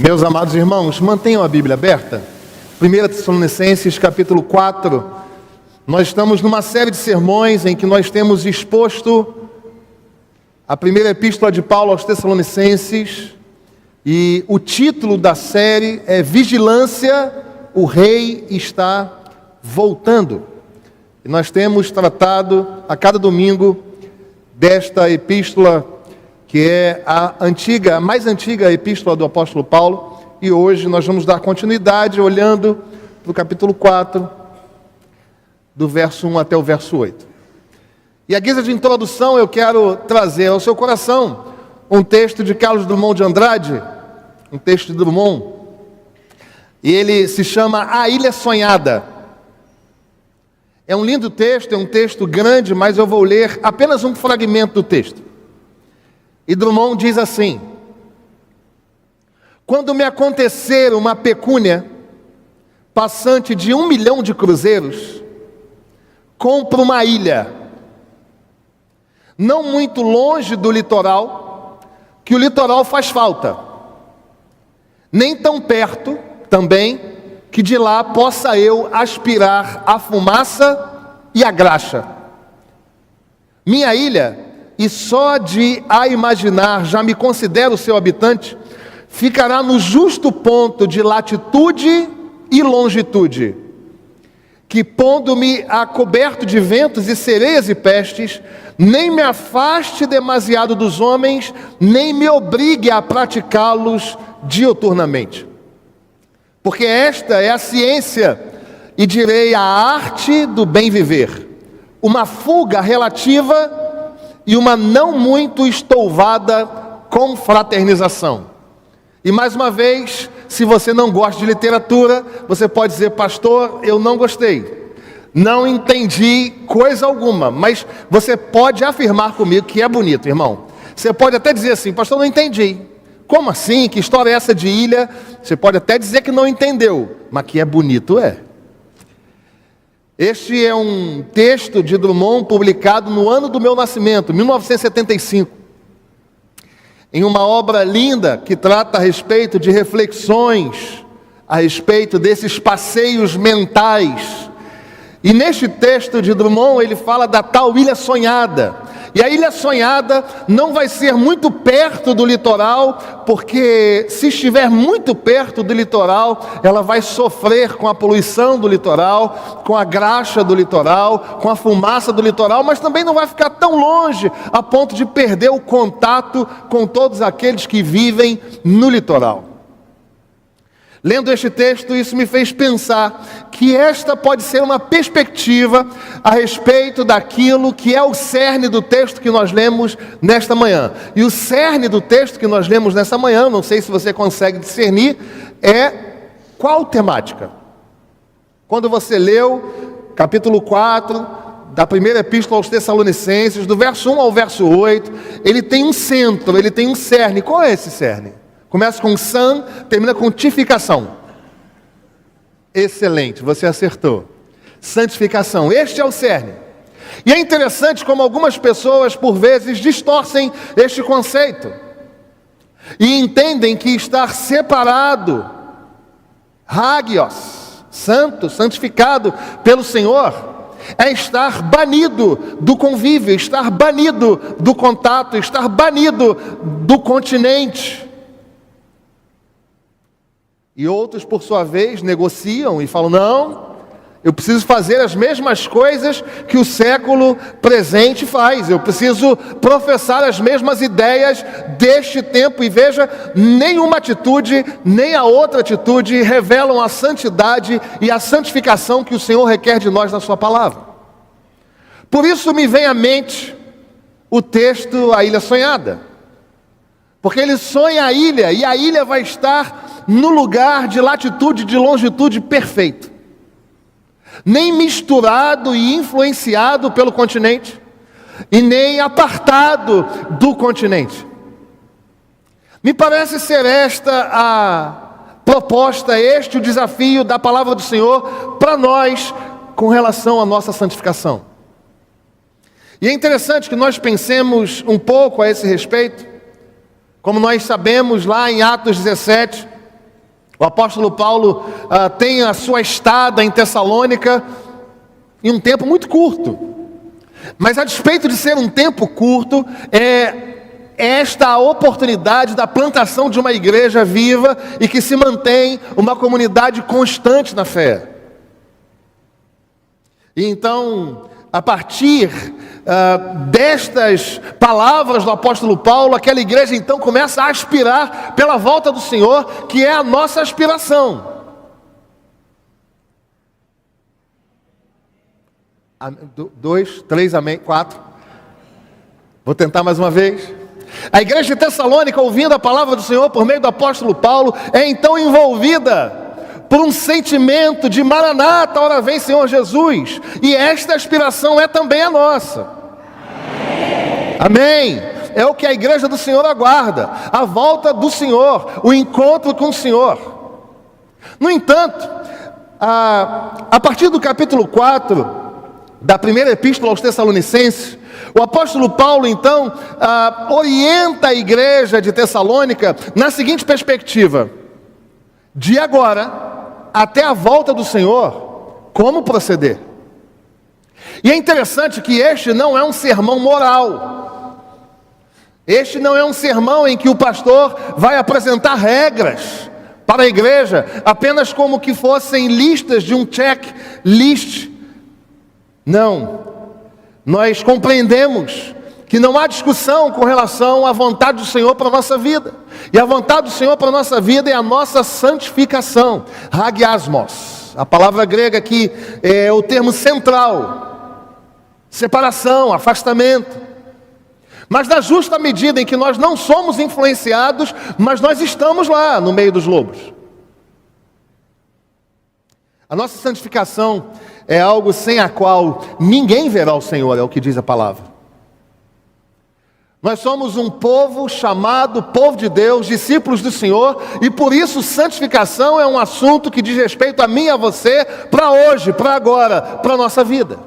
Meus amados irmãos, mantenham a Bíblia aberta. 1 Tessalonicenses capítulo 4. Nós estamos numa série de sermões em que nós temos exposto a primeira epístola de Paulo aos Tessalonicenses. E o título da série é Vigilância, o Rei está voltando. E nós temos tratado a cada domingo desta epístola, que é a mais antiga epístola do apóstolo Paulo, e hoje nós vamos dar continuidade olhando para o capítulo 4, do verso 1 até o verso 8. E a guisa de introdução eu quero trazer ao seu coração um texto de Carlos Drummond de Andrade, um texto de Drummond, e ele se chama A Ilha Sonhada. É um lindo texto, é um texto grande, mas eu vou ler apenas um fragmento do texto. E Drummond diz assim: quando me acontecer uma pecúnia passante de 1 milhão de cruzeiros, compro uma ilha, não muito longe do litoral, que o litoral faz falta, nem tão perto também, que de lá possa eu aspirar a fumaça e a graxa. Minha ilha, e só de a imaginar já me considero seu habitante, ficará no justo ponto de latitude e longitude, que pondo-me a coberto de ventos e sereias e pestes, nem me afaste demasiado dos homens, nem me obrigue a praticá-los diuturnamente. Porque esta é a ciência, e direi a arte do bem viver, uma fuga relativa e uma não muito estouvada confraternização. E mais uma vez, se você não gosta de literatura, você pode dizer: pastor, eu não gostei, não entendi coisa alguma, mas você pode afirmar comigo que é bonito, irmão. Você pode até dizer assim: pastor, não entendi. Como assim? Que história é essa de ilha? Você pode até dizer que não entendeu, mas que é bonito, é. Este é um texto de Drummond publicado no ano do meu nascimento, 1975, em uma obra linda que trata a respeito de reflexões, a respeito desses passeios mentais. E neste texto de Drummond ele fala da tal ilha sonhada. E a ilha sonhada não vai ser muito perto do litoral, porque se estiver muito perto do litoral, ela vai sofrer com a poluição do litoral, com a graxa do litoral, com a fumaça do litoral, mas também não vai ficar tão longe a ponto de perder o contato com todos aqueles que vivem no litoral. Lendo este texto, isso me fez pensar que esta pode ser uma perspectiva a respeito daquilo que é o cerne do texto que nós lemos nesta manhã. E o cerne do texto que nós lemos nesta manhã, não sei se você consegue discernir, é qual temática? Quando você leu capítulo 4 da primeira epístola aos Tessalonicenses, do verso 1 ao verso 8, ele tem um centro, ele tem um cerne. Qual é esse cerne? Começa com san, termina com tificação. Excelente, você acertou. Santificação, este é o cerne. E é interessante como algumas pessoas, por vezes, distorcem este conceito. E entendem que estar separado, hagios, santo, santificado pelo Senhor, é estar banido do convívio, estar banido do contato, estar banido do continente. E outros, por sua vez, negociam e falam: não, eu preciso fazer as mesmas coisas que o século presente faz. Eu preciso professar as mesmas ideias deste tempo. E veja, nenhuma atitude, nem a outra atitude revelam a santidade e a santificação que o Senhor requer de nós na sua palavra. Por isso me vem à mente o texto A Ilha Sonhada. Porque ele sonha a ilha, e a ilha vai estar no lugar de latitude e de longitude perfeito. Nem misturado e influenciado pelo continente, e nem apartado do continente. Me parece ser esta a proposta, este o desafio da palavra do Senhor para nós com relação à nossa santificação. E é interessante que nós pensemos um pouco a esse respeito. Como nós sabemos, lá em Atos 17, O apóstolo Paulo tem a sua estada em Tessalônica em um tempo muito curto. Mas a despeito de ser um tempo curto, esta a oportunidade da plantação de uma igreja viva e que se mantém uma comunidade constante na fé. E então, a partir destas palavras do apóstolo Paulo, aquela igreja então começa a aspirar pela volta do Senhor, que é a nossa aspiração. 2, 3, amém, 4. Vou tentar mais uma vez. A igreja de Tessalônica, ouvindo a palavra do Senhor por meio do apóstolo Paulo, é então envolvida por um sentimento de Maranata, ora vem Senhor Jesus. E esta aspiração é também a nossa. Amém. É o que a igreja do Senhor aguarda, a volta do Senhor, o encontro com o Senhor. No entanto, a partir do capítulo 4 da primeira epístola aos Tessalonicenses, o apóstolo Paulo então orienta a igreja de Tessalônica na seguinte perspectiva: de agora até a volta do Senhor, como proceder? E é interessante que este não é um sermão moral. Este não é um sermão em que o pastor vai apresentar regras para a igreja, apenas como que fossem listas de um checklist. Não. Nós compreendemos que não há discussão com relação à vontade do Senhor para a nossa vida. E a vontade do Senhor para a nossa vida é a nossa santificação. Hagiasmos. A palavra grega aqui é o termo central. Separação, afastamento. Mas na justa medida em que nós não somos influenciados, mas nós estamos lá no meio dos lobos. A nossa santificação é algo sem a qual ninguém verá o Senhor, é o que diz a palavra. Nós somos um povo chamado povo de Deus, discípulos do Senhor, e por isso santificação é um assunto que diz respeito a mim e a você, para hoje, para agora, para a nossa vida.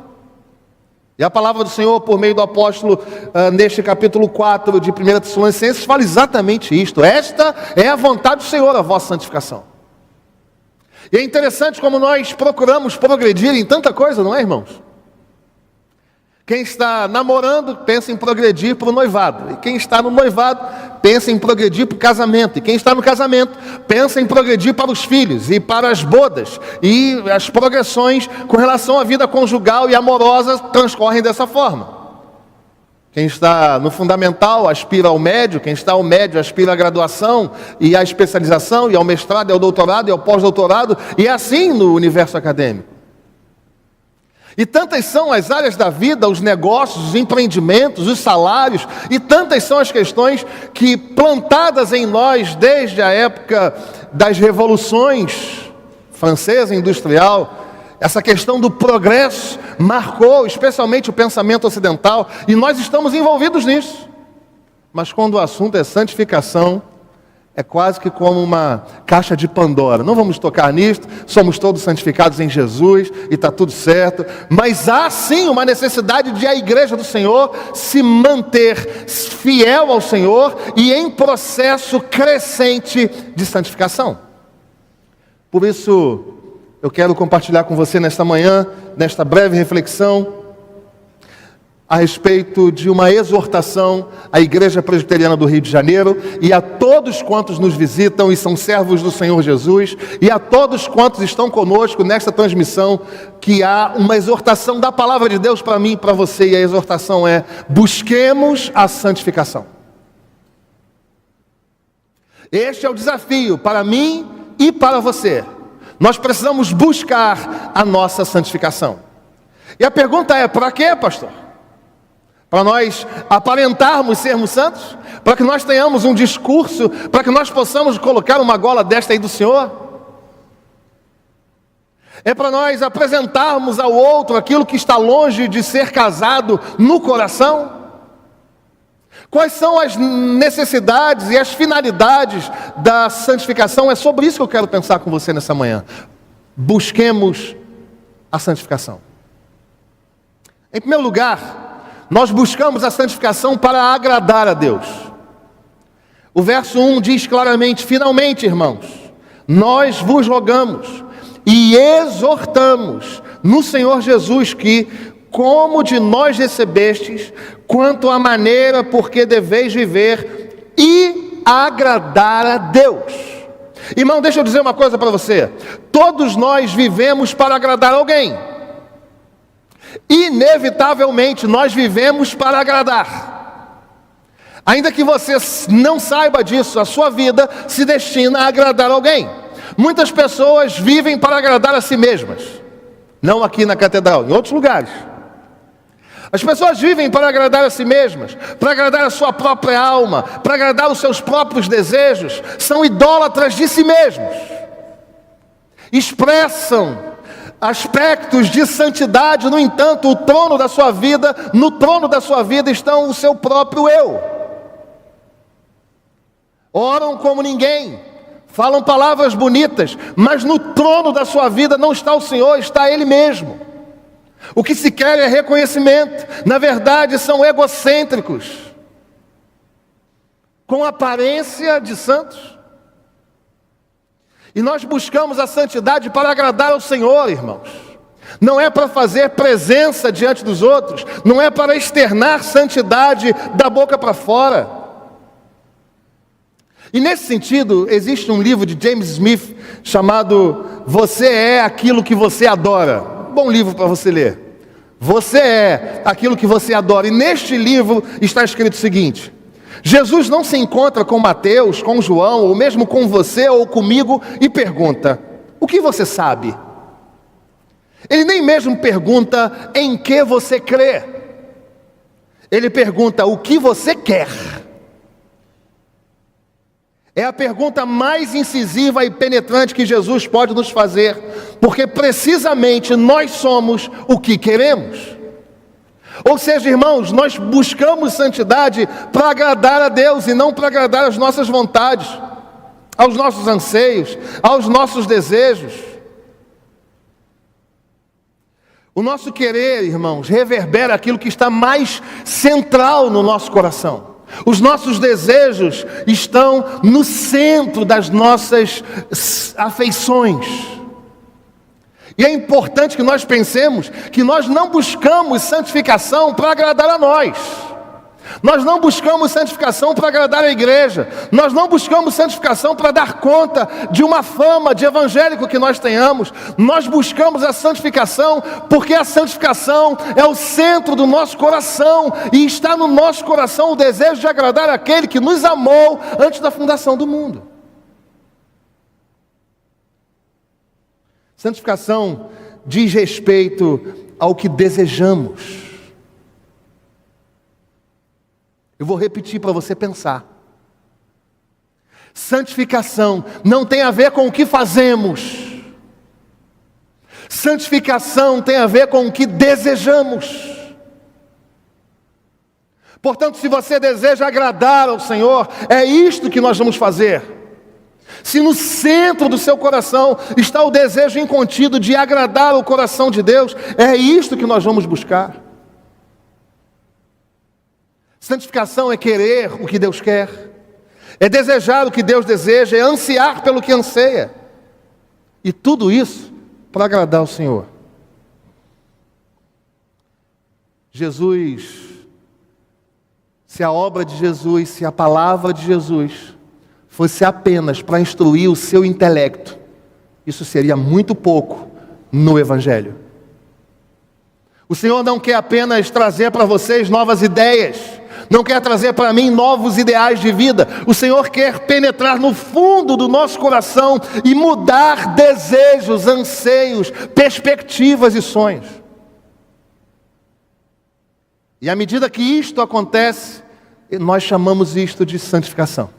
E a palavra do Senhor, por meio do apóstolo, neste capítulo 4 de 1 Tessalonicenses, fala exatamente isto: esta é a vontade do Senhor, a vossa santificação. E é interessante como nós procuramos progredir em tanta coisa, não é, irmãos? Quem está namorando, pensa em progredir para o noivado. E quem está no noivado, pensa em progredir para o casamento. E quem está no casamento, pensa em progredir para os filhos e para as bodas. E as progressões com relação à vida conjugal e amorosa transcorrem dessa forma. Quem está no fundamental aspira ao médio, quem está ao médio aspira à graduação e à especialização, e ao mestrado, e ao doutorado, e ao pós-doutorado, e assim no universo acadêmico. E tantas são as áreas da vida, os negócios, os empreendimentos, os salários, e tantas são as questões que, plantadas em nós desde a época das revoluções francesa e industrial, essa questão do progresso marcou especialmente o pensamento ocidental, e nós estamos envolvidos nisso. Mas quando o assunto é santificação, é quase que como uma caixa de Pandora. Não vamos tocar nisto, somos todos santificados em Jesus e está tudo certo. Mas há sim uma necessidade de a igreja do Senhor se manter fiel ao Senhor e em processo crescente de santificação. Por isso, eu quero compartilhar com você nesta manhã, nesta breve reflexão, a respeito de uma exortação à Igreja Presbiteriana do Rio de Janeiro e a todos quantos nos visitam e são servos do Senhor Jesus, e a todos quantos estão conosco nesta transmissão, que há uma exortação da palavra de Deus para mim e para você, e a exortação é: busquemos a santificação. Este é o desafio para mim e para você. Nós precisamos buscar a nossa santificação. E a pergunta é: para quê, pastor? Para nós aparentarmos sermos santos? Para que nós tenhamos um discurso? Para que nós possamos colocar uma gola desta aí do Senhor? É para nós apresentarmos ao outro aquilo que está longe de ser casado no coração? Quais são as necessidades e as finalidades da santificação? É sobre isso que eu quero pensar com você nessa manhã. Busquemos a santificação. Em primeiro lugar, nós buscamos a santificação para agradar a Deus. O verso 1 diz claramente: finalmente, irmãos, nós vos rogamos e exortamos no Senhor Jesus que, como de nós recebestes, quanto à maneira por que deveis viver e agradar a Deus. Irmão, deixa eu dizer uma coisa para você. Todos nós vivemos para agradar alguém. Inevitavelmente nós vivemos para agradar. Ainda que você não saiba disso, a sua vida se destina a agradar alguém. Muitas pessoas vivem para agradar a si mesmas. Não aqui na catedral, em outros lugares. As pessoas vivem para agradar a si mesmas, para agradar a sua própria alma, para agradar os seus próprios desejos. São idólatras de si mesmos. Expressam aspectos de santidade, no entanto, no trono da sua vida está o seu próprio eu. Oram como ninguém, falam palavras bonitas, mas no trono da sua vida não está o Senhor, está Ele mesmo. O que se quer é reconhecimento. Na verdade, são egocêntricos, com aparência de santos. E nós buscamos a santidade para agradar ao Senhor, irmãos. Não é para fazer presença diante dos outros, não é para externar santidade da boca para fora. E nesse sentido, existe um livro de James Smith chamado Você é aquilo que você adora. Bom livro para você ler. Você é aquilo que você adora. E neste livro está escrito o seguinte: Jesus não se encontra com Mateus, com João, ou mesmo com você ou comigo e pergunta: o que você sabe? Ele nem mesmo pergunta em que você crê. Ele pergunta o que você quer. É a pergunta mais incisiva e penetrante que Jesus pode nos fazer, porque precisamente nós somos o que queremos. Ou seja, irmãos, nós buscamos santidade para agradar a Deus e não para agradar às nossas vontades, aos nossos anseios, aos nossos desejos. O nosso querer, irmãos, reverbera aquilo que está mais central no nosso coração. Os nossos desejos estão no centro das nossas afeições. E é importante que nós pensemos que nós não buscamos santificação para agradar a nós. Nós não buscamos santificação para agradar a igreja. Nós não buscamos santificação para dar conta de uma fama de evangélico que nós tenhamos. Nós buscamos a santificação porque a santificação é o centro do nosso coração. E está no nosso coração o desejo de agradar aquele que nos amou antes da fundação do mundo. Santificação diz respeito ao que desejamos. Eu vou repetir para você pensar. Santificação não tem a ver com o que fazemos. Santificação tem a ver com o que desejamos. Portanto, se você deseja agradar ao Senhor, é isto que nós vamos fazer. Se no centro do seu coração está o desejo incontido de agradar o coração de Deus, é isto que nós vamos buscar. Santificação é querer o que Deus quer, é desejar o que Deus deseja, é ansiar pelo que anseia. E tudo isso para agradar ao Senhor. Jesus, se a obra de Jesus, se a palavra de Jesus fosse apenas para instruir o seu intelecto, isso seria muito pouco no Evangelho. O Senhor não quer apenas trazer para vocês novas ideias, não quer trazer para mim novos ideais de vida. O Senhor quer penetrar no fundo do nosso coração e mudar desejos, anseios, perspectivas e sonhos. E à medida que isto acontece, nós chamamos isto de santificação.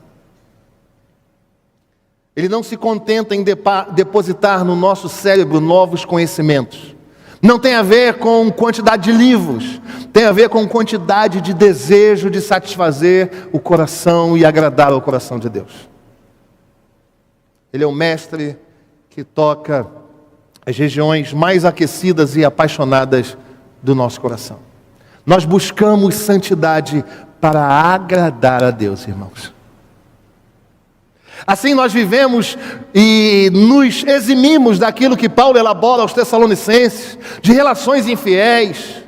Ele não se contenta em depositar no nosso cérebro novos conhecimentos. Não tem a ver com quantidade de livros, tem a ver com quantidade de desejo de satisfazer o coração e agradar ao coração de Deus. Ele é o mestre que toca as regiões mais aquecidas e apaixonadas do nosso coração. Nós buscamos santidade para agradar a Deus, irmãos. Assim nós vivemos e nos eximimos daquilo que Paulo elabora aos Tessalonicenses, de relações infiéis.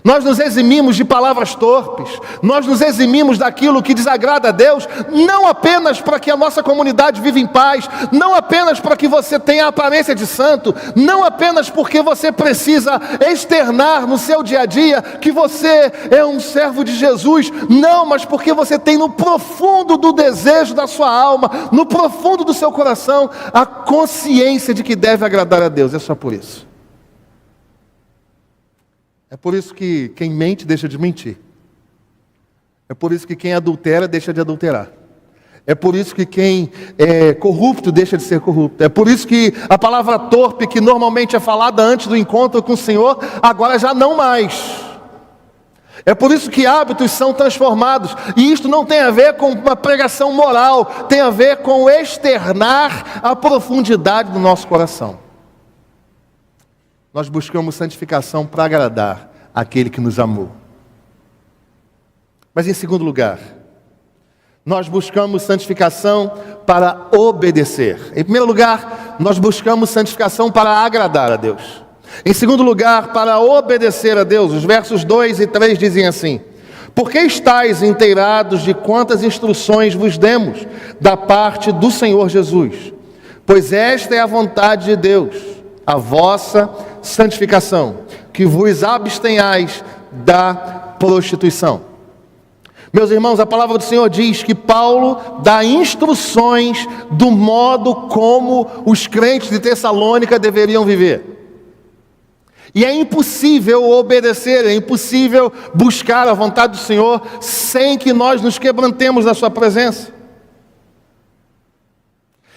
Nós nos eximimos de palavras torpes, nós nos eximimos daquilo que desagrada a Deus, não apenas para que a nossa comunidade viva em paz, não apenas para que você tenha a aparência de santo, não apenas porque você precisa externar no seu dia a dia que você é um servo de Jesus, não, mas porque você tem no profundo do desejo da sua alma, no profundo do seu coração, a consciência de que deve agradar a Deus. É só por isso. É por isso que quem mente deixa de mentir. É por isso que quem adultera deixa de adulterar. É por isso que quem é corrupto deixa de ser corrupto. É por isso que a palavra torpe, que normalmente é falada antes do encontro com o Senhor, agora já não mais. É por isso que hábitos são transformados. E isto não tem a ver com uma pregação moral, tem a ver com externar a profundidade do nosso coração. Nós buscamos santificação para agradar aquele que nos amou. Mas em segundo lugar, nós buscamos santificação para obedecer. Em primeiro lugar, nós buscamos santificação para agradar a Deus. Em segundo lugar, para obedecer a Deus. Os versos 2 e 3 dizem assim: porque estáis inteirados de quantas instruções vos demos da parte do Senhor Jesus? Pois esta é a vontade de Deus, a vossa santificação, que vos abstenhais da prostituição. Meus irmãos, a palavra do Senhor diz que Paulo dá instruções do modo como os crentes de Tessalônica deveriam viver. E é impossível obedecer, é impossível buscar a vontade do Senhor sem que nós nos quebrantemos na sua presença.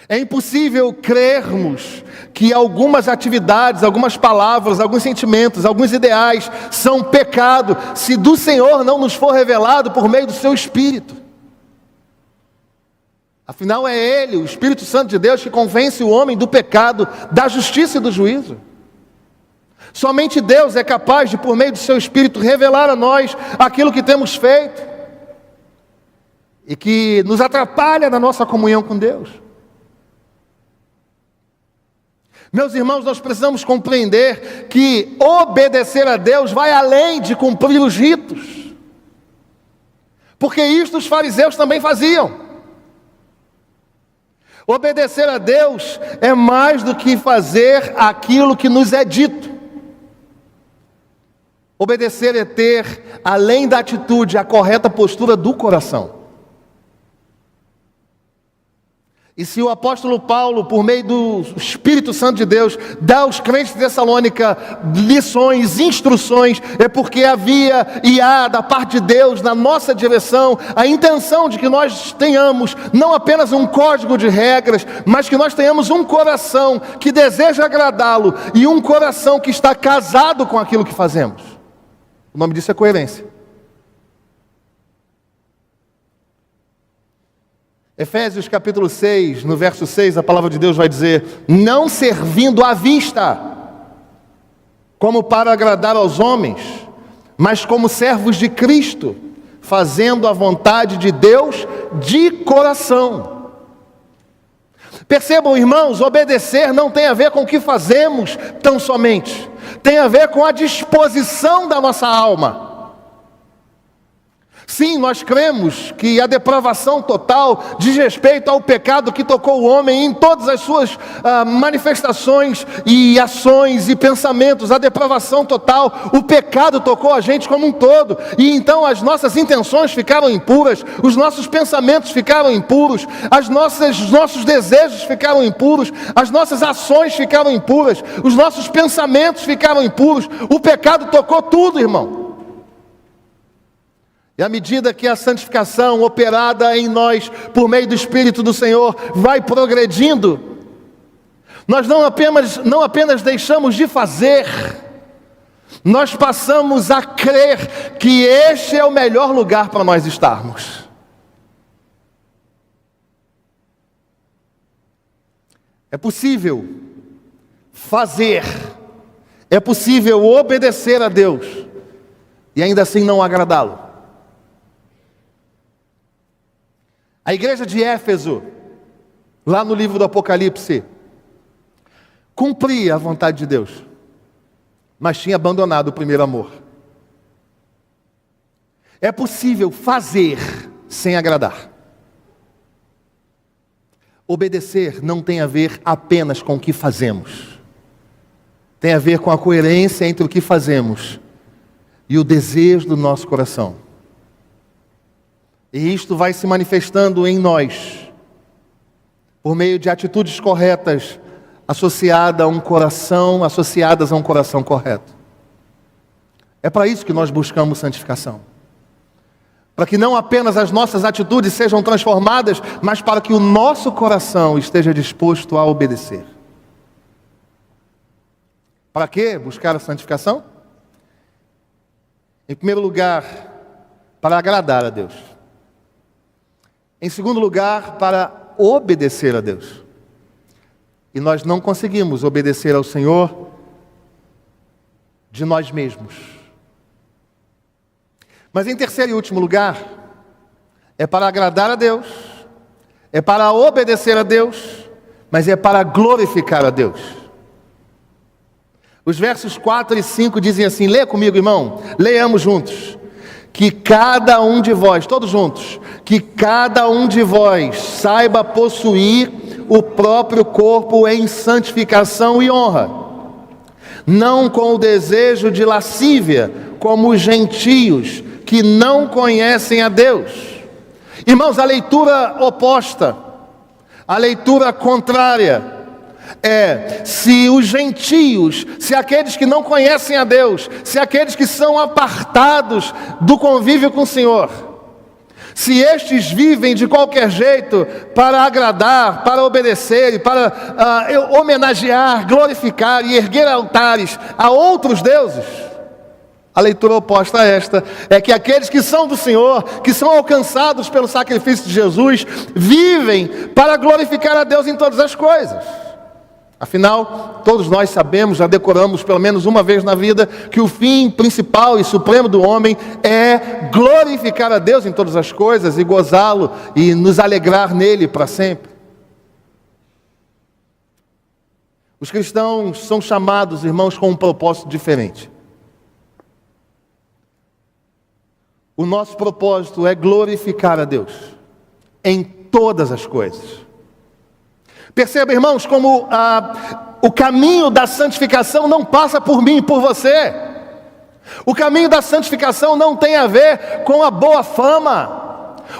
É impossível crermos que algumas atividades, algumas palavras, alguns sentimentos, alguns ideais são pecado, se do Senhor não nos for revelado por meio do seu Espírito. Afinal é Ele, o Espírito Santo de Deus, que convence o homem do pecado, da justiça e do juízo. Somente Deus é capaz de, por meio do seu Espírito, revelar a nós aquilo que temos feito e que nos atrapalha na nossa comunhão com Deus. Meus irmãos, nós precisamos compreender que obedecer a Deus vai além de cumprir os ritos, porque isto os fariseus também faziam. Obedecer a Deus é mais do que fazer aquilo que nos é dito. Obedecer é ter, além da atitude, a correta postura do coração. E se o apóstolo Paulo, por meio do Espírito Santo de Deus, dá aos crentes de Tessalônica lições, instruções, é porque havia e há da parte de Deus, na nossa direção, a intenção de que nós tenhamos não apenas um código de regras, mas que nós tenhamos um coração que deseja agradá-lo e um coração que está casado com aquilo que fazemos. O nome disso é coerência. Efésios capítulo 6, no verso 6, a palavra de Deus vai dizer: não servindo à vista, como para agradar aos homens, mas como servos de Cristo, fazendo a vontade de Deus de coração. Percebam, irmãos, obedecer não tem a ver com o que fazemos tão somente, tem a ver com a disposição da nossa alma. Sim, nós cremos que a depravação total diz respeito ao pecado que tocou o homem em todas as suas manifestações e ações e pensamentos. A depravação total, o pecado tocou a gente como um todo. E então as nossas intenções ficaram impuras, os nossos pensamentos ficaram impuros, os nossos desejos ficaram impuros, as nossas ações ficaram impuras, os nossos pensamentos ficaram impuros. O pecado tocou tudo, irmão. E à medida que a santificação operada em nós, por meio do Espírito do Senhor, vai progredindo, nós não apenas deixamos de fazer, nós passamos a crer que este é o melhor lugar para nós estarmos. É possível fazer, é possível obedecer a Deus e ainda assim não agradá-lo. A igreja de Éfeso lá no livro do Apocalipse, cumpria a vontade de Deus, mas tinha abandonado o primeiro amor. É possível fazer sem agradar. Obedecer não tem a ver apenas com o que fazemos. Tem a ver com a coerência entre o que fazemos e o desejo do nosso coração. E isto vai se manifestando em nós, por meio de atitudes corretas, associadas a um coração correto. É para isso que nós buscamos santificação. Para que não apenas as nossas atitudes sejam transformadas, mas para que o nosso coração esteja disposto a obedecer. Para que buscar a santificação? Em primeiro lugar, para agradar a Deus. Em segundo lugar, para obedecer a Deus. E nós não conseguimos obedecer ao Senhor de nós mesmos. Mas em terceiro e último lugar, é para agradar a Deus, é para obedecer a Deus, mas é para glorificar a Deus. Os versos 4 e 5 dizem assim, leia comigo, irmão, leiamos juntos. Que cada um de vós, todos juntos, que cada um de vós saiba possuir o próprio corpo em santificação e honra, não com o desejo de lascívia, como os gentios, que não conhecem a Deus. Irmãos, a leitura oposta, a leitura contrária, se os gentios, se aqueles que não conhecem a Deus, se aqueles que são apartados do convívio com o Senhor, se estes vivem de qualquer jeito para agradar, para obedecer, para homenagear, glorificar e erguer altares a outros deuses, a leitura oposta a esta é que aqueles que são do Senhor, que são alcançados pelo sacrifício de Jesus, vivem para glorificar a Deus em todas as coisas. Afinal, todos nós sabemos, já decoramos pelo menos uma vez na vida, que o fim principal e supremo do homem é glorificar a Deus em todas as coisas e gozá-lo e nos alegrar nele para sempre. Os cristãos são chamados, irmãos, com um propósito diferente. O nosso propósito é glorificar a Deus em todas as coisas. Perceba, irmãos, como o caminho da santificação não passa por mim e por você. O caminho da santificação não tem a ver com a boa fama.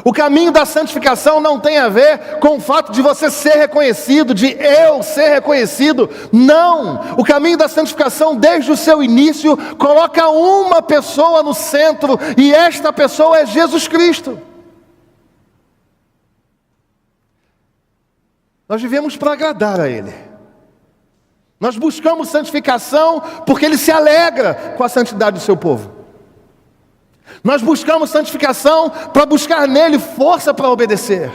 O caminho da santificação não tem a ver com o fato de você ser reconhecido, de eu ser reconhecido. Não! O caminho da santificação, desde o seu início, coloca uma pessoa no centro, e esta pessoa é Jesus Cristo. Nós vivemos para agradar a Ele. Nós buscamos santificação porque Ele se alegra com a santidade do seu povo. Nós buscamos santificação para buscar nele força para obedecer.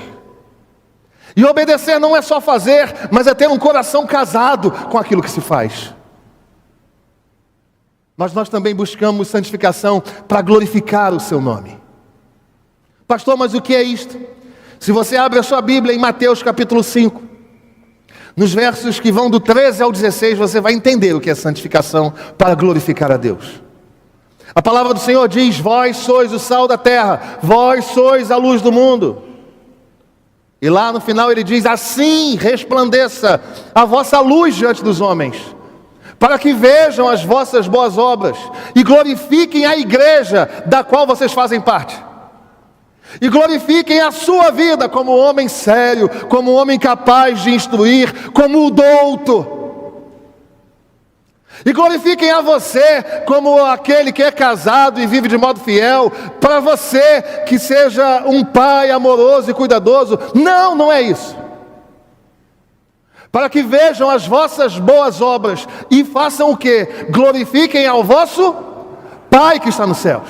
E obedecer não é só fazer, mas é ter um coração casado com aquilo que se faz. Mas nós também buscamos santificação para glorificar o seu nome. Pastor, mas o que é isto? Se você abre a sua Bíblia em Mateus capítulo 5, nos versos que vão do 13 ao 16, você vai entender o que é santificação para glorificar a Deus. A palavra do Senhor diz, vós sois o sal da terra, vós sois a luz do mundo. E lá no final ele diz, assim resplandeça a vossa luz diante dos homens, para que vejam as vossas boas obras e glorifiquem a igreja da qual vocês fazem parte. E glorifiquem a sua vida como homem sério, como homem capaz de instruir, como o douto. E glorifiquem a você como aquele que é casado e vive de modo fiel, para você que seja um pai amoroso e cuidadoso. Não, não é isso. Para que vejam as vossas boas obras e façam o quê? Glorifiquem ao vosso Pai que está nos céus.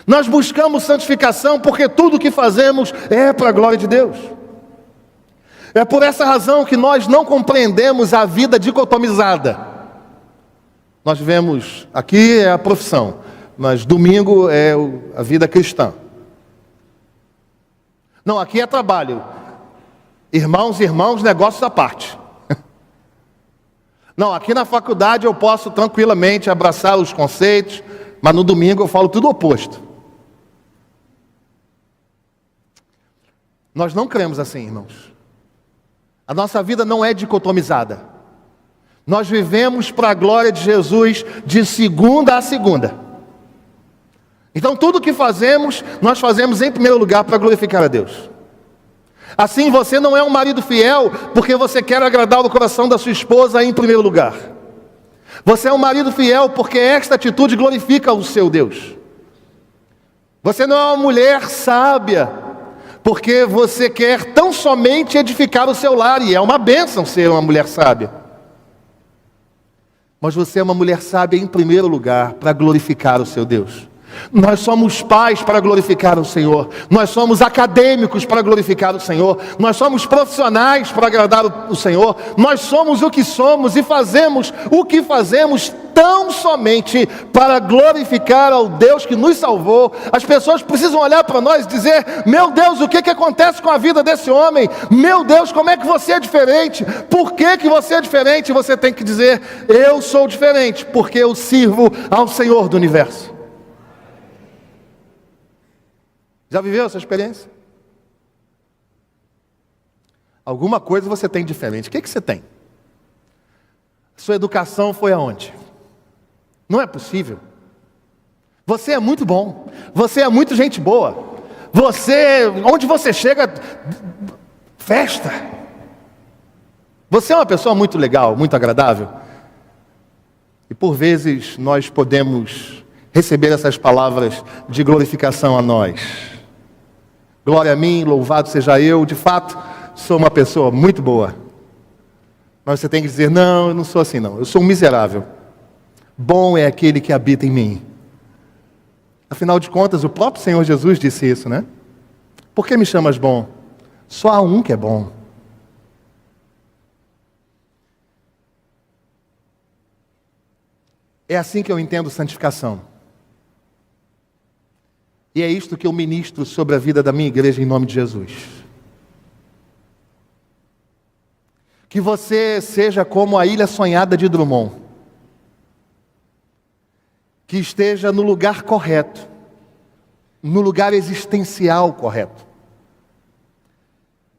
Nós buscamos santificação porque tudo o que fazemos é para a glória de Deus. É por essa razão que nós não compreendemos a vida dicotomizada. Nós vivemos, aqui é a profissão, mas domingo é a vida cristã. Não, aqui é trabalho. Irmãos, negócios à parte. Não, aqui na faculdade eu posso tranquilamente abraçar os conceitos, mas no domingo eu falo tudo oposto. Nós não cremos assim, irmãos. A nossa vida não é dicotomizada. Nós vivemos para a glória de Jesus de segunda a segunda. Então tudo que fazemos, nós fazemos em primeiro lugar para glorificar a Deus. Assim, você não é um marido fiel porque você quer agradar o coração da sua esposa em primeiro lugar. Você é um marido fiel porque esta atitude glorifica o seu Deus. Você não é uma mulher sábia porque você quer tão somente edificar o seu lar, e é uma bênção ser uma mulher sábia. Mas você é uma mulher sábia em primeiro lugar para glorificar o seu Deus. Nós somos pais para glorificar o Senhor. Nós somos acadêmicos para glorificar o Senhor. Nós somos profissionais para agradar o Senhor. Nós somos o que somos e fazemos o que fazemos tão somente para glorificar ao Deus que nos salvou. As pessoas precisam olhar para nós e dizer: meu Deus, o que acontece com a vida desse homem? Meu Deus, como é que você é diferente? Por que você é diferente? Você tem que dizer: eu sou diferente porque eu sirvo ao Senhor do universo. Já viveu essa experiência? Alguma coisa você tem diferente. O que você tem? Sua educação foi aonde? Não é possível. Você é muito bom. Você é muito gente boa. Onde você chega, festa. Você é uma pessoa muito legal, muito agradável. E por vezes nós podemos receber essas palavras de glorificação a nós. Glória a mim, louvado seja eu, de fato, sou uma pessoa muito boa. Mas você tem que dizer: não, eu não sou assim não, eu sou um miserável. Bom é aquele que habita em mim. Afinal de contas, o próprio Senhor Jesus disse isso, né? Por que me chamas bom? Só há um que é bom. É assim que eu entendo santificação. E é isto que eu ministro sobre a vida da minha igreja em nome de Jesus. Que você seja como a ilha sonhada de Drummond. Que esteja no lugar correto. No lugar existencial correto.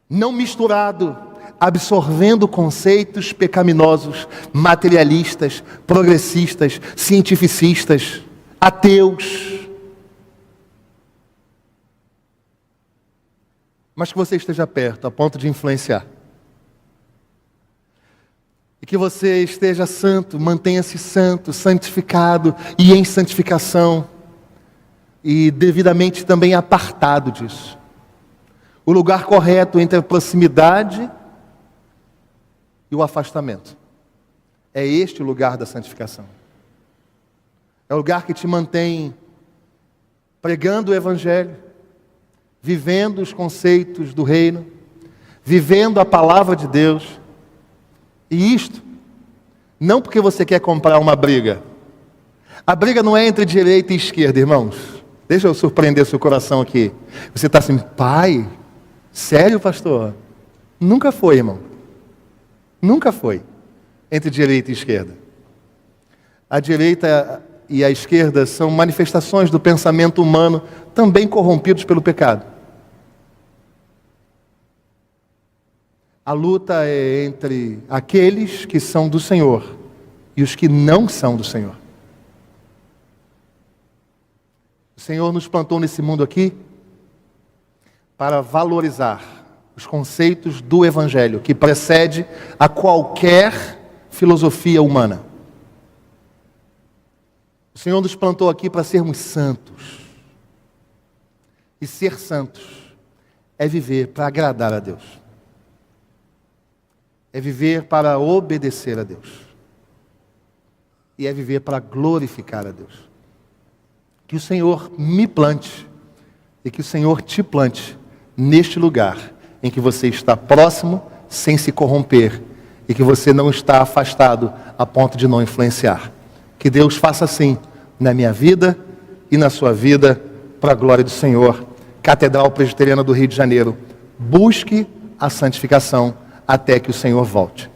Não misturado, absorvendo conceitos pecaminosos, materialistas, progressistas, cientificistas, ateus. Mas que você esteja perto, a ponto de influenciar. E que você esteja santo, mantenha-se santo, santificado e em santificação. E devidamente também apartado disso. O lugar correto entre a proximidade e o afastamento. É este o lugar da santificação. É o lugar que te mantém pregando o Evangelho, vivendo os conceitos do reino, vivendo a palavra de Deus. E isto, não porque você quer comprar uma briga. A briga não é entre direita e esquerda, irmãos. Deixa eu surpreender seu coração aqui. Você está assim: pai, sério, pastor? Nunca foi, irmão. Nunca foi entre direita e esquerda. A direita e a esquerda são manifestações do pensamento humano, também corrompidos pelo pecado. A luta é entre aqueles que são do Senhor e os que não são do Senhor. O Senhor nos plantou nesse mundo aqui para valorizar os conceitos do Evangelho, que precede a qualquer filosofia humana. O Senhor nos plantou aqui para sermos santos. E ser santos é viver para agradar a Deus. É viver para obedecer a Deus. E é viver para glorificar a Deus. Que o Senhor me plante e que o Senhor te plante neste lugar em que você está próximo, sem se corromper, e que você não está afastado a ponto de não influenciar. Que Deus faça assim na minha vida e na sua vida, para a glória do Senhor. Catedral Presbiteriana do Rio de Janeiro. Busque a santificação até que o Senhor volte.